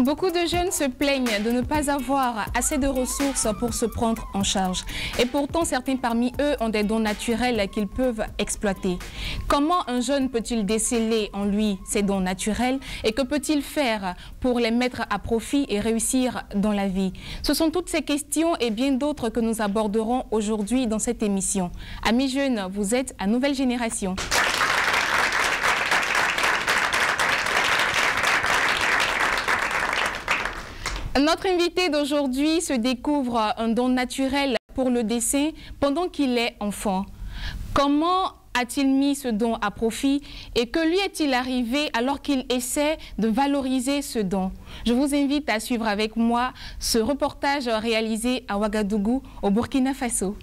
Beaucoup de jeunes se plaignent de ne pas avoir assez de ressources pour se prendre en charge. Et pourtant, certains parmi eux ont des dons naturels qu'ils peuvent exploiter. Comment un jeune peut-il déceler en lui ces dons naturels et que peut-il faire pour les mettre à profit et réussir dans la vie? Ce sont toutes ces questions et bien d'autres que nous aborderons aujourd'hui dans cette émission. Amis jeunes, vous êtes à Nouvelle Génération. Notre invité d'aujourd'hui se découvre un don naturel pour le dessin pendant qu'il est enfant. Comment a-t-il mis ce don à profit et que lui est-il arrivé alors qu'il essaie de valoriser ce don? Je vous invite à suivre avec moi ce reportage réalisé à Ouagadougou, au Burkina Faso.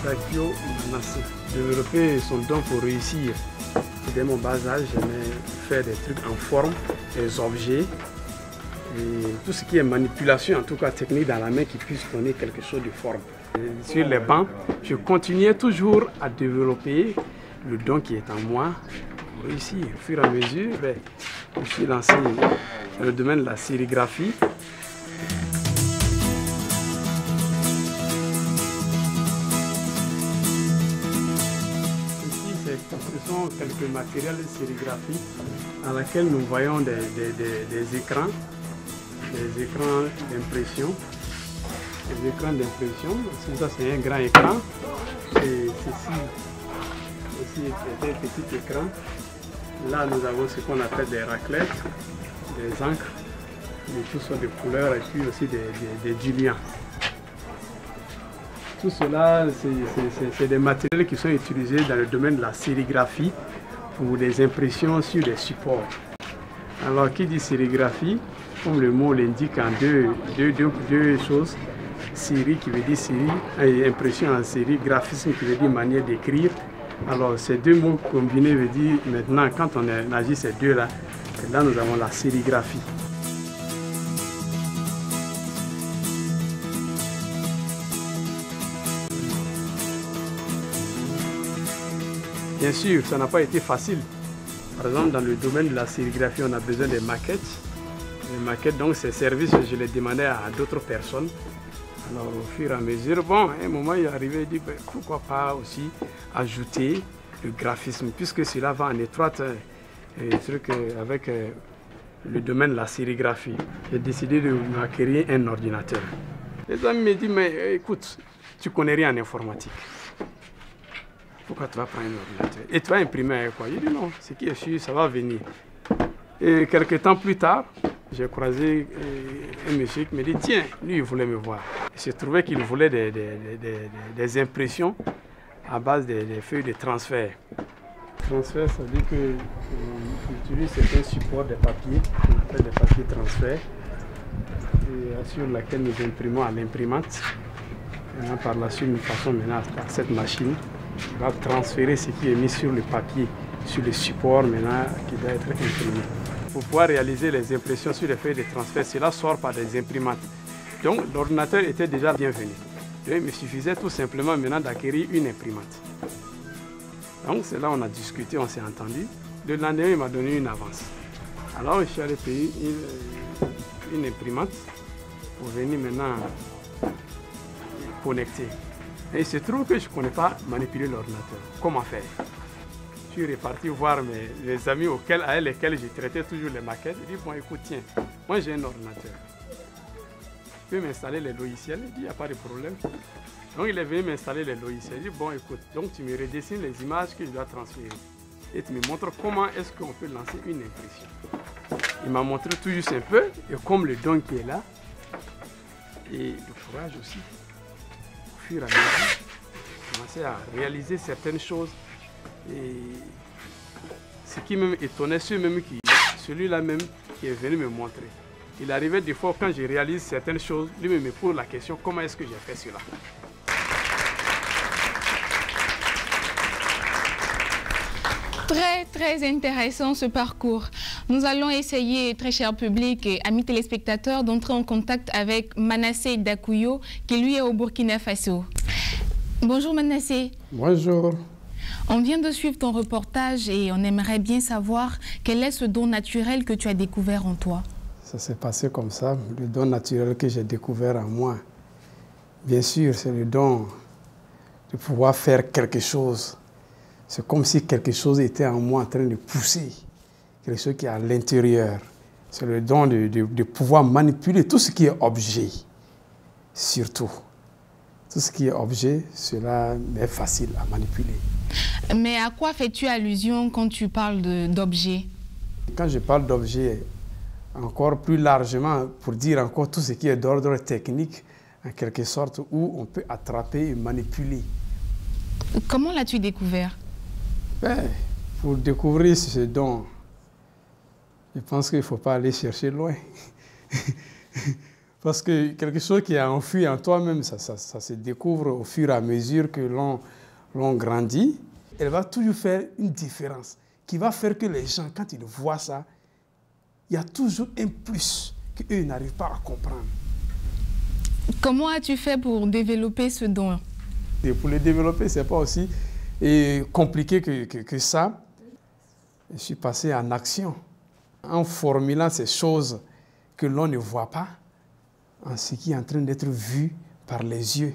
Dakio Manassé. Développer son don pour réussir. Dès mon bas âge, j'aimais faire des trucs en forme, des objets, et tout ce qui est manipulation, en tout cas technique dans la main qui puisse donner quelque chose de forme. Et sur les bancs, je continuais toujours à développer le don qui est en moi pour réussir. Au fur et à mesure, je suis lancé dans le domaine de la sérigraphie. Ce sont quelques matériels de sérigraphie dans lesquels nous voyons des écrans d'impression. Des écrans d'impression, ça c'est un grand écran. Et ceci aussi est un petit écran. Là nous avons ce qu'on appelle des raclettes, des encres, de toutes sortes de couleurs et puis aussi des diluants. Tout cela, c'est des matériels qui sont utilisés dans le domaine de la sérigraphie pour des impressions sur des supports. Alors, qui dit sérigraphie, comme le mot l'indique en deux choses, série qui veut dire série, et impression en série, graphisme qui veut dire manière d'écrire. Alors, ces deux mots combinés veut dire maintenant, quand on agit ces deux-là, là nous avons la sérigraphie. Bien sûr, ça n'a pas été facile. Par exemple, dans le domaine de la sérigraphie, on a besoin de maquettes. Les maquettes, donc ces services, je les demandais à d'autres personnes. Alors, au fur et à mesure, bon, à un moment, il est arrivé, il dit, pourquoi pas aussi ajouter le graphisme, puisque cela va en étroite avec le domaine de la sérigraphie. J'ai décidé de m'acquérir un ordinateur. Les amis me disent, mais écoute, tu connais rien en informatique. Pourquoi tu vas prendre un ordinateur? Et tu vas imprimer quoi? Il dit non, ce qui est sûr, ça va venir. Et quelques temps plus tard, j'ai croisé un monsieur qui me dit, tiens, lui il voulait me voir. Il se trouvait qu'il voulait des impressions à base des feuilles de transfert. Transfert, ça veut dire qu'on utilise certains supports de papier, on appelle des papiers transfert, sur laquelle nous imprimons à l'imprimante. Par la suite, nous passons maintenant à cette machine. Il va transférer ce qui est mis sur le papier, sur le support maintenant qui doit être imprimé. Pour pouvoir réaliser les impressions sur les feuilles de transfert, cela sort par des imprimantes. Donc l'ordinateur était déjà bienvenu. Donc, il me suffisait tout simplement maintenant d'acquérir une imprimante. Donc c'est là où on a discuté, on s'est entendu. Le lendemain, il m'a donné une avance. Alors je suis allé payer une imprimante pour venir maintenant connecter. Et il se trouve que je ne connais pas manipuler l'ordinateur. Comment faire? Je suis reparti voir mes amis avec lesquels je traitais toujours les maquettes. Je dis, bon écoute, tiens, moi j'ai un ordinateur. Je peux m'installer les logiciels? Il dit, il n'y a pas de problème. Donc il est venu m'installer les logiciels. Je dis, bon écoute, donc tu me redessines les images que je dois transférer. Et tu me montres comment est-ce qu'on peut lancer une impression. Il m'a montré tout juste un peu, et comme le don qui est là, et le fourrage aussi. Au fur et à mesure, j'ai commencé à réaliser certaines choses. Et ce qui même étonnait celui-là même qui est venu me montrer. Il arrivait des fois quand je réalise certaines choses, lui me pose la question comment est-ce que j'ai fait cela. Très, très intéressant ce parcours. Nous allons essayer, très cher public et amis téléspectateurs, d'entrer en contact avec Manassé Dakuyo, qui lui est au Burkina Faso. Bonjour Manassé. Bonjour. On vient de suivre ton reportage et on aimerait bien savoir quel est ce don naturel que tu as découvert en toi. Ça s'est passé comme ça, le don naturel que j'ai découvert en moi. Bien sûr, c'est le don de pouvoir faire quelque chose. C'est comme si quelque chose était en moi en train de pousser, quelque chose qui est à l'intérieur. C'est le don de pouvoir manipuler tout ce qui est objet, surtout. Tout ce qui est objet, cela est facile à manipuler. Mais à quoi fais-tu allusion quand tu parles d'objet? Quand je parle d'objet, encore plus largement, pour dire encore tout ce qui est d'ordre technique, en quelque sorte, où on peut attraper et manipuler. Comment l'as-tu découvert? Pour découvrir ce don, je pense qu'il ne faut pas aller chercher loin. Parce que quelque chose qui est enfui en toi-même, ça se découvre au fur et à mesure que l'on grandit. Elle va toujours faire une différence qui va faire que les gens, quand ils voient ça, il y a toujours un plus qu'eux n'arrivent pas à comprendre. Comment as-tu fait pour développer ce don? Et pour le développer, ce n'est pas aussi compliqué que ça. Je suis passé en action, en formulant ces choses que l'on ne voit pas, en ce qui est en train d'être vu par les yeux.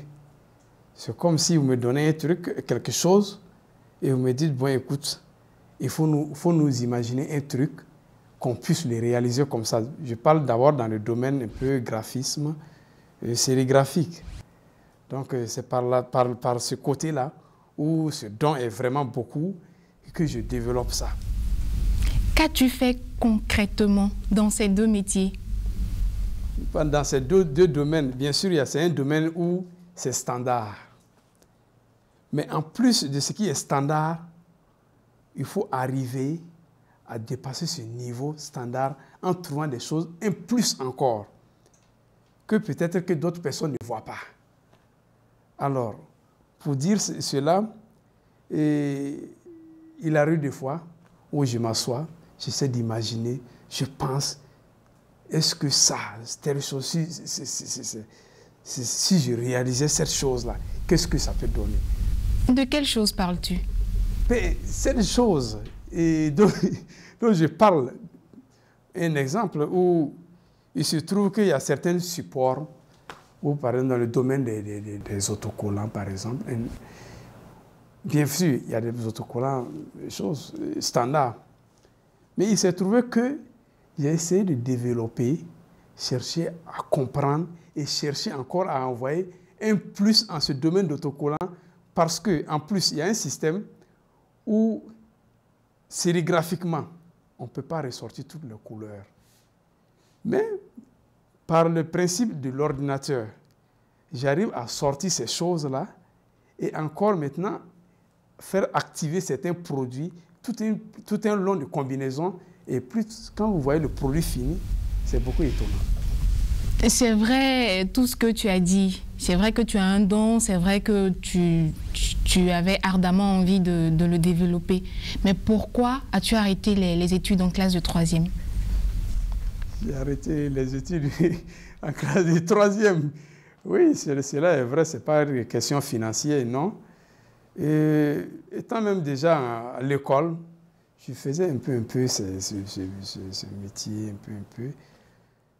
C'est comme si vous me donnez un truc, quelque chose, et vous me dites, bon écoute, il faut nous imaginer un truc, qu'on puisse le réaliser comme ça. Je parle d'abord dans le domaine un peu graphisme, sérigraphique. Donc c'est par ce côté-là où ce don est vraiment beaucoup et que je développe ça. Qu'as-tu fait concrètement dans ces deux métiers? Dans ces deux domaines, bien sûr, c'est un domaine où c'est standard. Mais en plus de ce qui est standard, il faut arriver à dépasser ce niveau standard en trouvant des choses, un plus encore, que peut-être que d'autres personnes ne voient pas. Alors, pour dire cela, il arrive des fois où je m'assois, j'essaie d'imaginer, je pense, est-ce que ça, telle chose, si je réalisais cette chose-là, qu'est-ce que ça peut donner? De quelle chose parles-tu? Cette chose dont je parle, un exemple où il se trouve qu'il y a certains supports, ou par exemple dans le domaine des autocollants, par exemple, bien sûr, il y a des autocollants, des choses standards. Mais il s'est trouvé que j'ai essayé de développer, chercher à comprendre et chercher encore à envoyer un plus en ce domaine d'autocollant parce qu'en plus, il y a un système où sérigraphiquement, on ne peut pas ressortir toutes les couleurs. Mais par le principe de l'ordinateur, j'arrive à sortir ces choses-là et encore maintenant faire activer certains produits, tout un long de combinaisons. Et plus, quand vous voyez le produit fini, c'est beaucoup étonnant. C'est vrai tout ce que tu as dit. C'est vrai que tu as un don, c'est vrai que tu avais ardemment envie de le développer. Mais pourquoi as-tu arrêté les études en classe de 3e? J'ai arrêté les études en classe de 3e. Oui, cela est vrai, ce n'est pas une question financière, non. Et étant même déjà à l'école, je faisais un peu ce métier, un peu.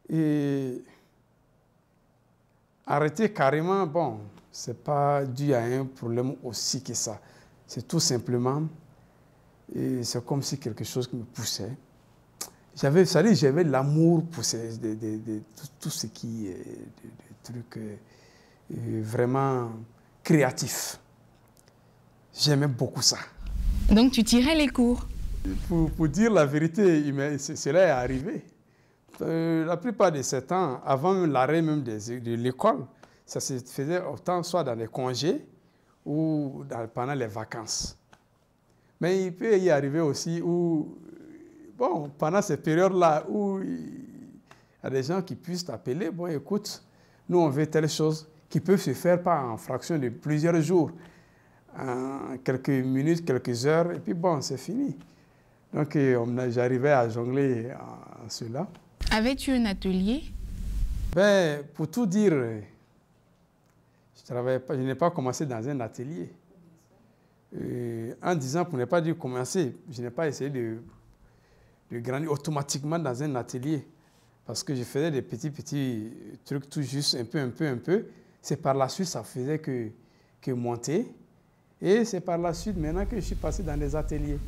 Et arrêter carrément, bon, ce n'est pas dû à un problème aussi que ça. C'est tout simplement, c'est comme si quelque chose qui me poussait. J'avais l'amour pour tout ce qui est des trucs vraiment créatifs. J'aimais beaucoup ça. Donc tu tirais les cours? Pour dire la vérité, cela est arrivé. La plupart de ces temps, avant l'arrêt même de l'école, ça se faisait autant soit dans les congés ou pendant les vacances. Mais il peut y arriver aussi où, bon, pendant ces périodes-là où il y a des gens qui puissent t'appeler, bon, écoute, nous on veut telle chose, qui peuvent se faire pas en fraction de plusieurs jours, en quelques minutes, quelques heures, et puis bon, c'est fini. Donc j'arrivais à jongler à cela. Avais-tu un atelier? Ben, pour tout dire, je n'ai pas commencé dans un atelier. En disant, pour ne pas dire commencer, je n'ai pas essayé de grandir automatiquement dans un atelier. Parce que je faisais des petits trucs tout juste, un peu. C'est par la suite, ça faisait que monter. Et c'est par la suite, maintenant que je suis passé dans des ateliers.